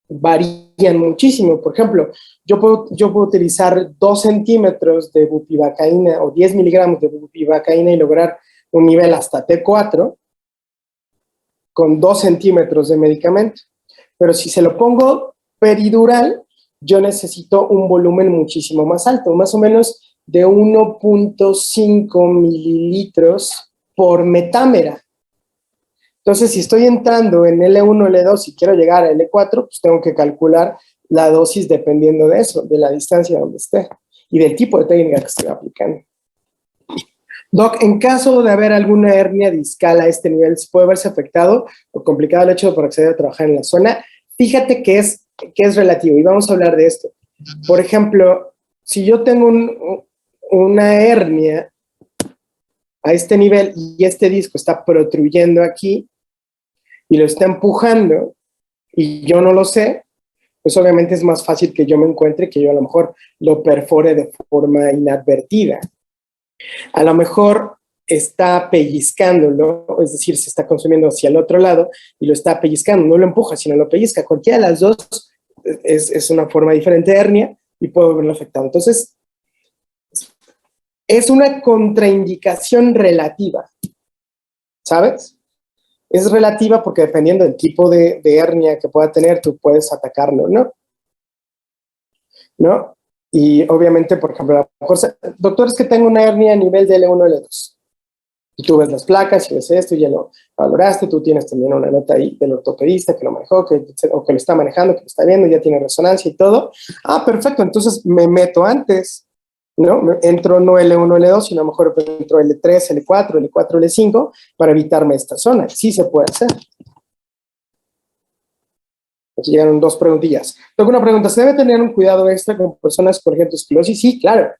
varían muchísimo. Por ejemplo, yo puedo utilizar 2 centímetros de bupivacaína o 10 miligramos de bupivacaína y lograr un nivel hasta T4 con 2 centímetros de medicamento. Pero si se lo pongo peridural, yo necesito un volumen muchísimo más alto, más o menos de 1.5 mililitros por metámera. Entonces, si estoy entrando en L1, L2 y quiero llegar a L4, pues tengo que calcular la dosis dependiendo de eso, de la distancia donde esté y del tipo de técnica que estoy aplicando. Doc, en caso de haber alguna hernia discal a este nivel, ¿se puede verse afectado o complicado el hecho de por acceder a trabajar en la zona? Fíjate que es relativo y vamos a hablar de esto. Por ejemplo, si yo tengo una hernia a este nivel y este disco está protruyendo aquí y lo está empujando y yo no lo sé, pues obviamente es más fácil que yo me encuentre que yo a lo mejor lo perfore de forma inadvertida. A lo mejor está pellizcándolo, es decir, se está consumiendo hacia el otro lado y lo está pellizcando, no lo empuja, sino lo pellizca. Cualquiera de las dos es una forma diferente de hernia y puedo verlo afectado. Entonces, es una contraindicación relativa, ¿sabes? Es relativa porque dependiendo del tipo de hernia que pueda tener, tú puedes atacarlo, ¿no? Y obviamente, por ejemplo, a lo mejor, doctor, es que tengo una hernia a nivel de L1, L2. Y tú ves las placas y ves esto y ya lo valoraste, tú tienes también una nota ahí del ortopedista que lo manejó, o que lo está manejando, que lo está viendo, ya tiene resonancia y todo. Ah, perfecto, entonces me meto antes, ¿no? Entro no L1, L2, sino a lo mejor entro L3, L4, L4, L5 para evitarme esta zona. Sí se puede hacer. Aquí llegaron 2 preguntillas. Tengo una pregunta. ¿Se debe tener un cuidado extra con personas con esclerosis? Sí, claro.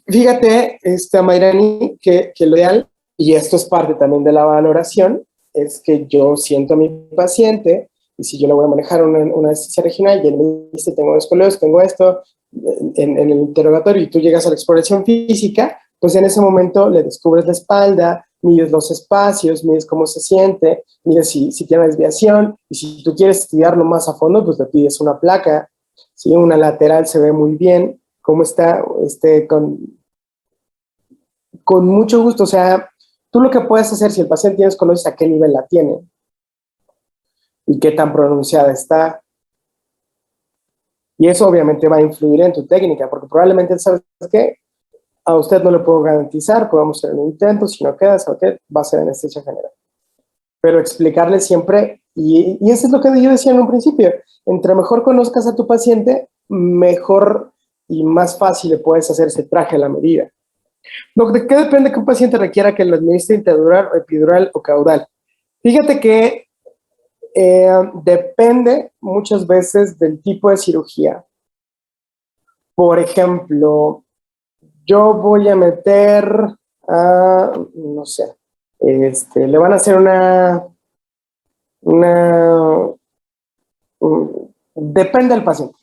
Fíjate, Mayrani, que lo ideal, y esto es parte también de la valoración, es que yo siento a mi paciente, y si yo le voy a manejar una anestesia regional, y él me dice, tengo escoliosis, tengo esto, en el interrogatorio, y tú llegas a la exploración física, pues en ese momento le descubres la espalda, mides los espacios, mides cómo se siente, mides si tiene desviación, y si tú quieres estudiarlo más a fondo, pues le pides una placa, ¿sí? Una lateral se ve muy bien, cómo está, con mucho gusto. O sea, tú lo que puedes hacer si el paciente tiene escoliosis, a qué nivel la tiene y qué tan pronunciada está. Y eso obviamente va a influir en tu técnica, porque probablemente, ¿sabes qué? A usted no le puedo garantizar, podemos hacer un intento, si no queda, ¿sabes qué? Va a ser anestesia general. Pero explicarle siempre, y eso es lo que yo decía en un principio, entre mejor conozcas a tu paciente, mejor y más fácil le puedes hacer ese traje a la medida. ¿De qué depende que un paciente requiera que lo administre intradural, epidural o caudal? Fíjate que depende muchas veces del tipo de cirugía. Por ejemplo, yo voy a meter, no sé, le van a hacer depende del paciente.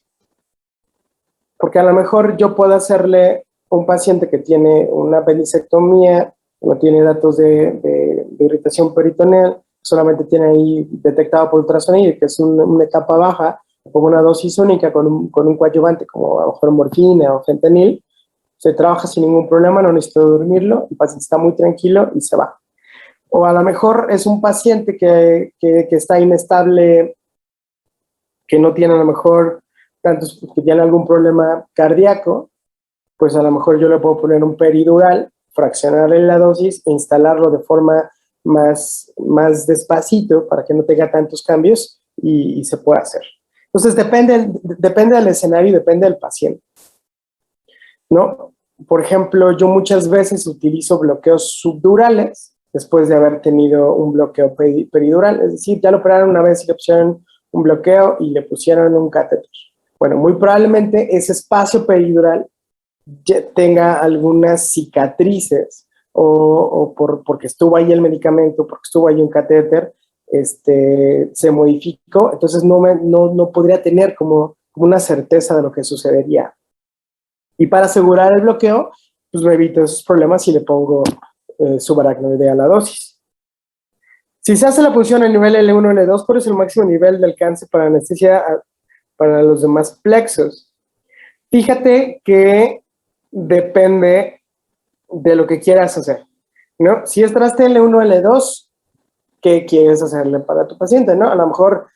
Porque a lo mejor yo puedo hacerle un paciente que tiene una apendicectomía, no tiene datos de irritación peritoneal, solamente tiene ahí detectado por ultrasonido, que es una etapa baja, pongo una dosis única con un coadyuvante como a lo mejor morfina o fentanil, se trabaja sin ningún problema, no necesito dormirlo, el paciente está muy tranquilo y se va. O a lo mejor es un paciente que está inestable, que no tiene a lo mejor tantos, que tiene algún problema cardíaco, pues a lo mejor yo le puedo poner un peridural, fraccionarle la dosis e instalarlo de forma más despacito para que no tenga tantos cambios y se pueda hacer. Entonces depende del escenario y depende del paciente, ¿no? Por ejemplo, yo muchas veces utilizo bloqueos subdurales después de haber tenido un bloqueo peridural, es decir, ya lo operaron una vez y le pusieron un bloqueo y le pusieron un catéter. Bueno, muy probablemente ese espacio peridural tenga algunas cicatrices porque estuvo ahí el medicamento, porque estuvo ahí un catéter, se modificó, entonces no podría tener como una certeza de lo que sucedería. Y para asegurar el bloqueo, pues me evito esos problemas y le pongo subaracnoidea a la dosis. Si se hace la punción a nivel L1, L2, ¿cuál es el máximo nivel de alcance para anestesia para los demás plexos? Fíjate que depende de lo que quieras hacer, ¿no? Si es traste L1, L2, ¿qué quieres hacerle para tu paciente, no? A lo mejor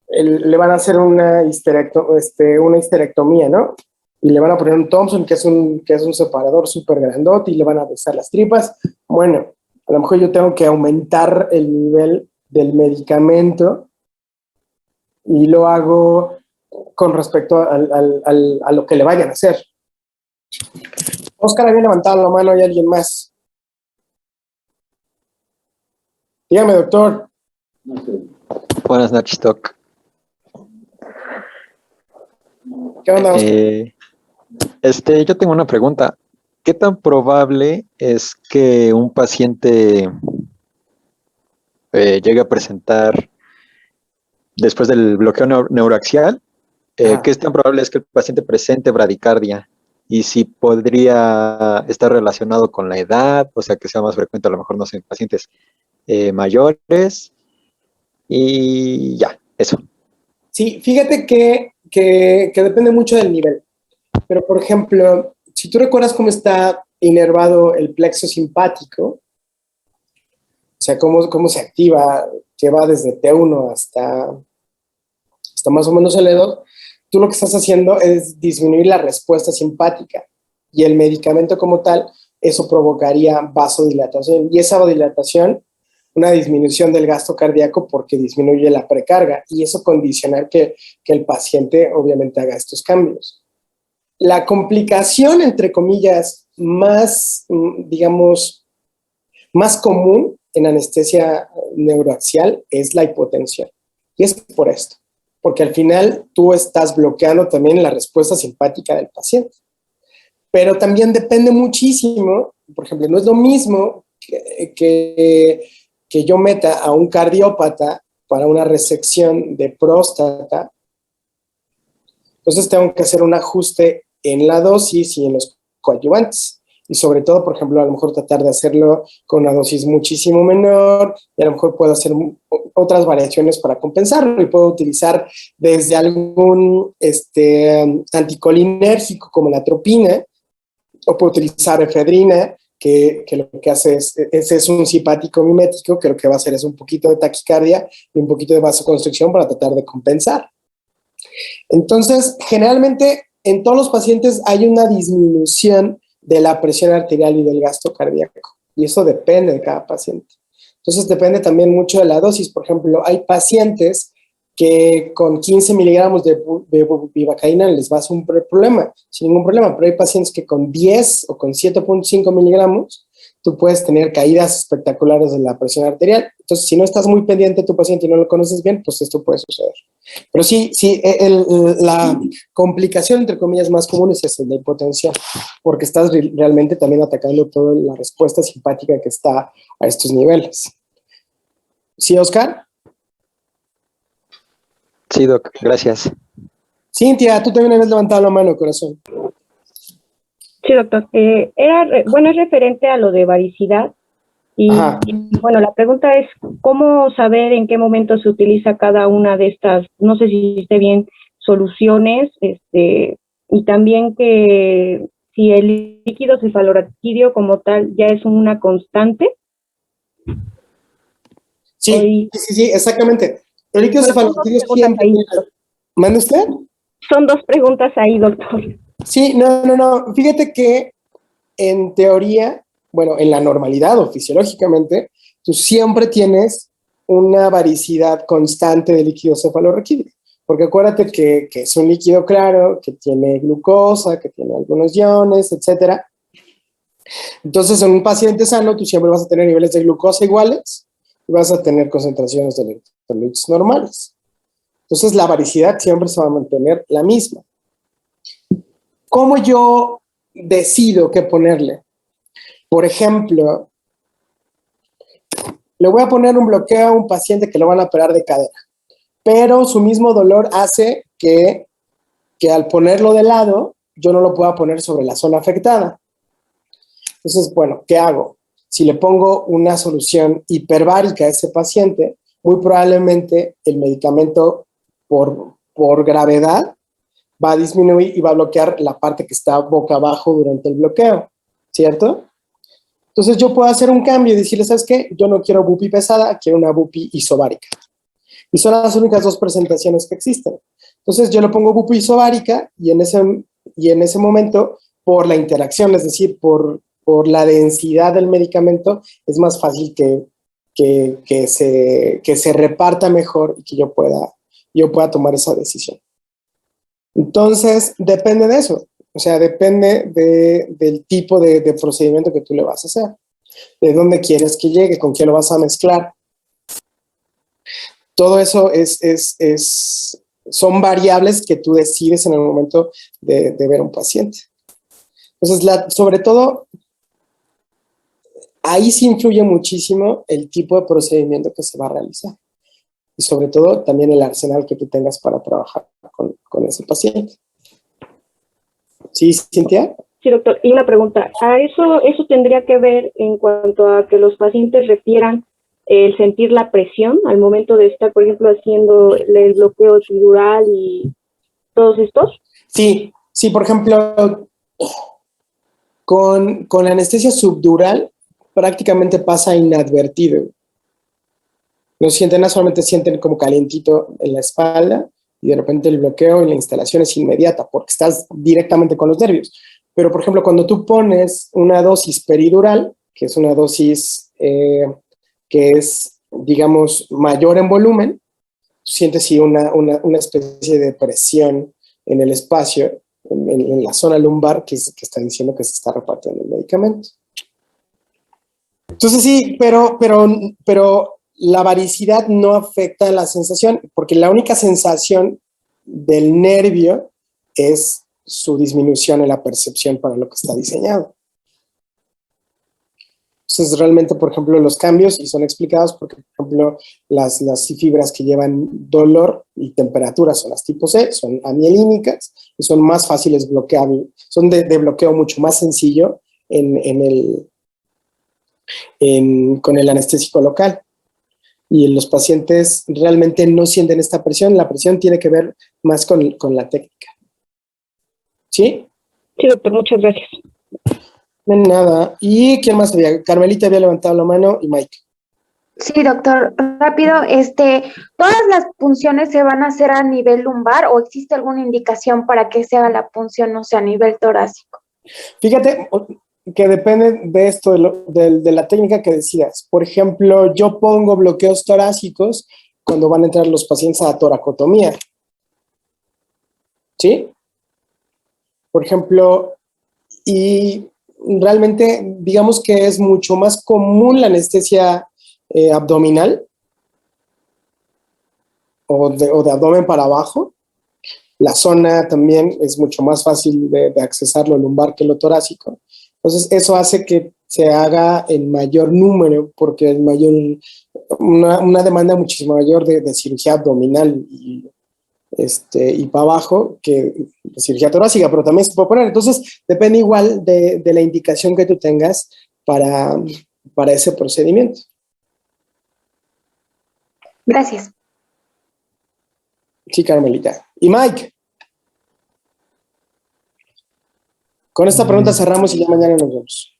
le van a hacer una histerectomía, ¿no? Y le van a poner un Thompson, que es un separador súper grandote, y le van a besar las tripas. Bueno, a lo mejor yo tengo que aumentar el nivel del medicamento y lo hago con respecto a lo que le vayan a hacer. Oscar había levantado la mano, ¿y alguien más? Dígame, doctor. Buenas noches, Doc. ¿Qué onda, Oscar? Yo tengo una pregunta. ¿Qué tan probable es que un paciente llegue a presentar, después del bloqueo neuroaxial, qué tan probable es que el paciente presente bradicardia? Y si podría estar relacionado con la edad, o sea, que sea más frecuente, a lo mejor, no sé, en pacientes mayores. Y ya, eso. Sí, fíjate que depende mucho del nivel. Pero, por ejemplo, si tú recuerdas cómo está inervado el plexo simpático, o sea, cómo se activa, que va desde T1 hasta más o menos el E2, tú lo que estás haciendo es disminuir la respuesta simpática. Y el medicamento como tal, eso provocaría vasodilatación. Y esa vasodilatación, una disminución del gasto cardíaco porque disminuye la precarga. Y eso condicionar que el paciente obviamente haga estos cambios. La complicación, entre comillas, más, digamos, más común en anestesia neuroaxial es la hipotensión. Y es por esto, porque al final tú estás bloqueando también la respuesta simpática del paciente. Pero también depende muchísimo, por ejemplo, no es lo mismo que yo meta a un cardiópata para una resección de próstata. Entonces tengo que hacer un ajuste en la dosis y en los coadyuvantes. Y sobre todo, por ejemplo, a lo mejor tratar de hacerlo con una dosis muchísimo menor, y a lo mejor puedo hacer otras variaciones para compensarlo, y puedo utilizar desde algún anticolinérgico como la atropina, o puedo utilizar efedrina, que lo que hace es un simpático mimético, que lo que va a hacer es un poquito de taquicardia y un poquito de vasoconstricción para tratar de compensar. Entonces, generalmente en todos los pacientes hay una disminución de la presión arterial y del gasto cardíaco, y eso depende de cada paciente. Entonces, depende también mucho de la dosis. Por ejemplo, hay pacientes que con 15 miligramos de bupivacaína les va a ser un problema, sin ningún problema, pero hay pacientes que con 10 o con 7.5 miligramos tú puedes tener caídas espectaculares de la presión arterial. Entonces, si no estás muy pendiente de tu paciente y no lo conoces bien, pues esto puede suceder. Pero sí, la complicación, entre comillas, más común es esa, la hipotensión, porque estás realmente también atacando toda la respuesta simpática que está a estos niveles. ¿Sí, Oscar? Sí, doc, gracias. Cintia, tú también habías levantado la mano, corazón. Sí, doctor. Es referente a lo de varicidad. Y bueno, la pregunta es, ¿cómo saber en qué momento se utiliza cada una de estas, no sé si esté bien, soluciones? Y también que si el líquido cefalorraquídeo como tal ya es una constante. Sí, exactamente. El líquido cefalorraquídeo siempre... ¿Mande usted? Son dos preguntas ahí, doctor. Sí, no. Fíjate que en teoría, bueno, en la normalidad o fisiológicamente, tú siempre tienes una varicidad constante de líquido cefalorraquídeo. Porque acuérdate que es un líquido claro, que tiene glucosa, que tiene algunos iones, etcétera. Entonces, en un paciente sano, tú siempre vas a tener niveles de glucosa iguales y vas a tener concentraciones de electrolitos normales. Entonces, la varicidad siempre se va a mantener la misma. ¿Cómo yo decido qué ponerle? Por ejemplo, le voy a poner un bloqueo a un paciente que lo van a operar de cadera, pero su mismo dolor hace que al ponerlo de lado, yo no lo pueda poner sobre la zona afectada. Entonces, bueno, ¿qué hago? Si le pongo una solución hiperbárica a ese paciente, muy probablemente el medicamento por gravedad va a disminuir y va a bloquear la parte que está boca abajo durante el bloqueo, ¿cierto? Entonces yo puedo hacer un cambio y decirle, ¿sabes qué? Yo no quiero bupi pesada, quiero una bupi isobárica. Y son las únicas dos presentaciones que existen. Entonces yo le pongo bupi isobárica y en ese momento, por la interacción, es decir, por la densidad del medicamento, es más fácil que se reparta mejor y que yo pueda tomar esa decisión. Entonces, depende de eso. O sea, depende del tipo de procedimiento que tú le vas a hacer. De dónde quieres que llegue, con qué lo vas a mezclar. Todo eso son variables que tú decides en el momento de ver a un paciente. Entonces, sobre todo, ahí sí influye muchísimo el tipo de procedimiento que se va a realizar. Y sobre todo, también el arsenal que tú tengas para trabajar con ese paciente. ¿Sí, Cintia? Sí, doctor. Y una pregunta. ¿Eso tendría que ver en cuanto a que los pacientes refieran el sentir la presión al momento de estar, por ejemplo, haciendo el bloqueo epidural y todos estos? Sí, por ejemplo, con la anestesia subdural prácticamente pasa inadvertido. No sienten, solamente sienten como calientito en la espalda y de repente el bloqueo y la instalación es inmediata porque estás directamente con los nervios. Pero, por ejemplo, cuando tú pones una dosis peridural, que es una dosis que es, digamos, mayor en volumen, tú sientes sí una especie de presión en el espacio, en la zona lumbar, que está diciendo que se está repartiendo el medicamento. Entonces sí, pero la varicidad no afecta la sensación, porque la única sensación del nervio es su disminución en la percepción para lo que está diseñado. Entonces, realmente, por ejemplo, los cambios, y son explicados porque, por ejemplo, las fibras que llevan dolor y temperatura son las tipo C, son amielínicas y son más fáciles bloqueables, son de bloqueo mucho más sencillo con el anestésico local. Y los pacientes realmente no sienten esta presión. La presión tiene que ver más con la técnica. ¿Sí? Sí, doctor, muchas gracias. De nada. ¿Y quién más había? Carmelita había levantado la mano y Mike. Sí, doctor, rápido, ¿todas las punciones se van a hacer a nivel lumbar o existe alguna indicación para que se haga la punción, no sé, a nivel torácico? Fíjate que depende de esto, de la técnica que decidas. Por ejemplo, yo pongo bloqueos torácicos cuando van a entrar los pacientes a toracotomía. ¿Sí? Por ejemplo, y realmente digamos que es mucho más común la anestesia abdominal o de abdomen para abajo. La zona también es mucho más fácil de accesar lo lumbar que lo torácico. Entonces, eso hace que se haga en mayor número, porque hay una demanda muchísimo mayor de cirugía abdominal y para abajo que cirugía torácica, pero también se puede poner. Entonces, depende igual de la indicación que tú tengas para ese procedimiento. Gracias. Sí, Carmelita. Y Mike. Con esta pregunta cerramos y ya mañana nos vemos.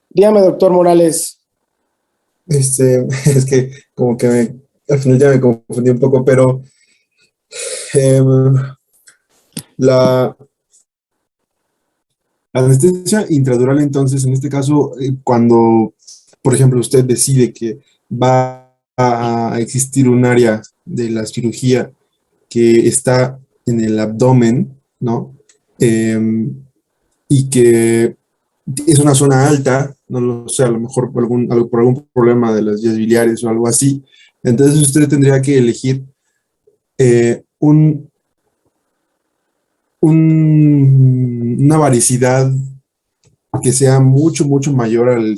Dígame, doctor Morales. Es que como que al final ya me confundí un poco, pero la anestesia intradural, entonces, en este caso, cuando, por ejemplo, usted decide que va a existir un área de la cirugía que está en el abdomen, ¿no? Y que es una zona alta, no lo sé, a lo mejor por algún problema de las vías biliares o algo así, entonces usted tendría que elegir una varicidad que sea mucho, mucho mayor al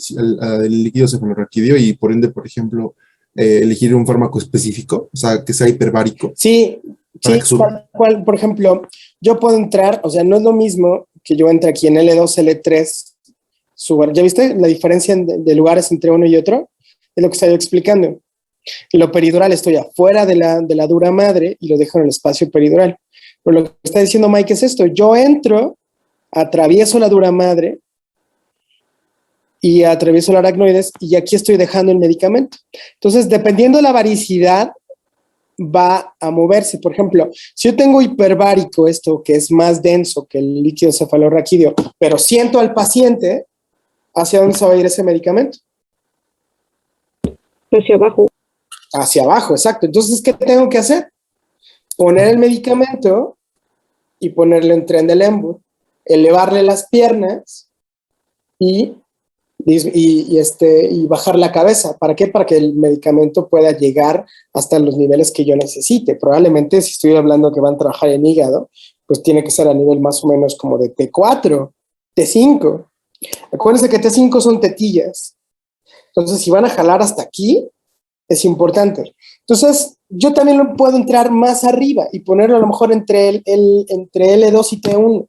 líquido cefalorraquídeo y por ende, por ejemplo, elegir un fármaco específico, o sea, que sea hiperbárico. Sí, tal cual, por ejemplo, yo puedo entrar, o sea, no es lo mismo que yo entre aquí en L2, L3, ¿ya viste la diferencia de lugares entre uno y otro? Es lo que estoy explicando. Lo peridural estoy afuera de la dura madre y lo dejo en el espacio peridural. Pero lo que está diciendo Mike es esto, yo entro, atravieso la dura madre y atravieso el aracnoides y aquí estoy dejando el medicamento. Entonces, dependiendo de la varicidad, va a moverse. Por ejemplo, si yo tengo hiperbárico, esto que es más denso que el líquido cefalorraquídeo, pero siento al paciente, ¿hacia dónde se va a ir ese medicamento? Hacia abajo. Hacia abajo, exacto. Entonces, ¿qué tengo que hacer? Poner el medicamento y ponerlo en Trendelenburg, elevarle las piernas y bajar la cabeza. ¿Para qué? Para que el medicamento pueda llegar hasta los niveles que yo necesite. Probablemente, si estoy hablando que van a trabajar en hígado, pues tiene que ser a nivel más o menos como de T4, T5. Acuérdense que T5 son tetillas. Entonces, si van a jalar hasta aquí, es importante. Entonces, yo también lo puedo entrar más arriba y ponerlo a lo mejor entre L2 y T1,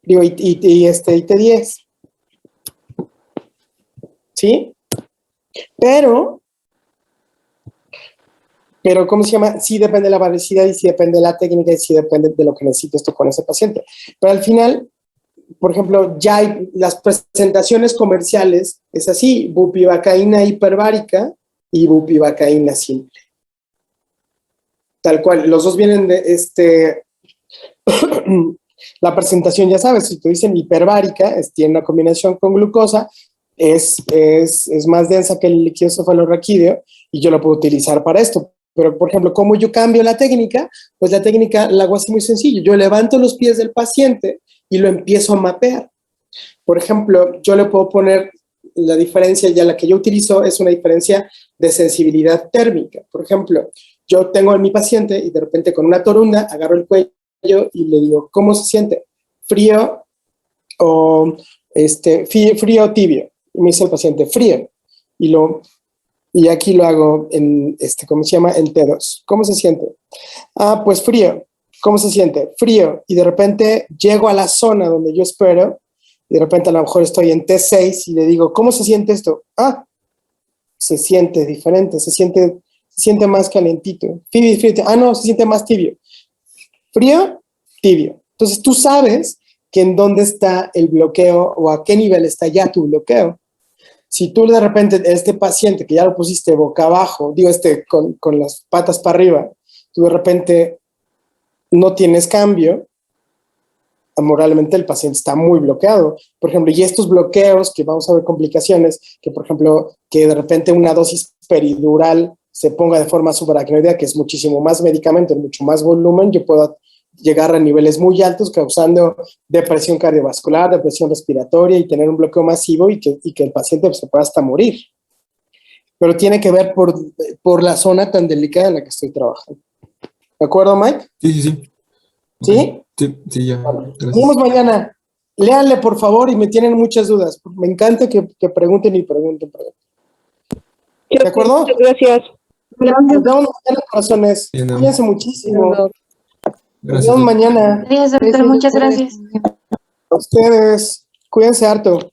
digo, y T10. ¿Sí? Pero, ¿cómo se llama? Sí depende de la variedad y sí depende de la técnica y sí depende de lo que necesites tú con ese paciente. Pero al final, por ejemplo, ya hay las presentaciones comerciales, es así, bupivacaína hiperbárica y bupivacaína simple. Tal cual, los dos vienen de la presentación, ya sabes, si te dicen hiperbárica, tiene una combinación con glucosa, es más densa que el líquido cefalorraquídeo y yo lo puedo utilizar para esto. Pero, por ejemplo, ¿cómo yo cambio la técnica? Pues la técnica la hago así muy sencillo. Yo levanto los pies del paciente y lo empiezo a mapear. Por ejemplo, yo le puedo poner la diferencia ya la que yo utilizo es una diferencia de sensibilidad térmica. Por ejemplo, yo tengo a mi paciente y de repente con una torunda agarro el cuello y le digo, ¿cómo se siente? ¿Frío o frío o tibio? Y me dice el paciente, frío. Y aquí lo hago en, ¿cómo se llama? En T2. ¿Cómo se siente? Ah, pues frío. ¿Cómo se siente? Frío. Y de repente llego a la zona donde yo espero y de repente a lo mejor estoy en T6 y le digo, ¿cómo se siente esto? Ah, se siente diferente, se siente más calentito. Frío. Ah, no, se siente más tibio. Frío, tibio. Entonces tú sabes que en dónde está el bloqueo o a qué nivel está ya tu bloqueo. Si tú de repente, este paciente que ya lo pusiste boca abajo, digo, con las patas para arriba, tú de repente no tienes cambio, moralmente el paciente está muy bloqueado. Por ejemplo, y estos bloqueos, que vamos a ver complicaciones, que por ejemplo, que de repente una dosis peridural se ponga de forma subaracnoidea, que es muchísimo más medicamento, mucho más volumen, yo puedo llegar a niveles muy altos causando depresión cardiovascular, depresión respiratoria y tener un bloqueo masivo y que el paciente se pueda hasta morir. Pero tiene que ver por la zona tan delicada en la que estoy trabajando. ¿De acuerdo, Mike? Sí. ¿Sí? Sí, ya. Bueno, nos vemos mañana. Léanle, por favor, y me tienen muchas dudas. Me encanta que pregunten y pregunten. ¿De acuerdo? Gracias. Nos vemos mañana, corazones. Cuídense muchísimo. Nos vemos mañana. Gracias, doctor. Muchas gracias. A ustedes. Cuídense harto.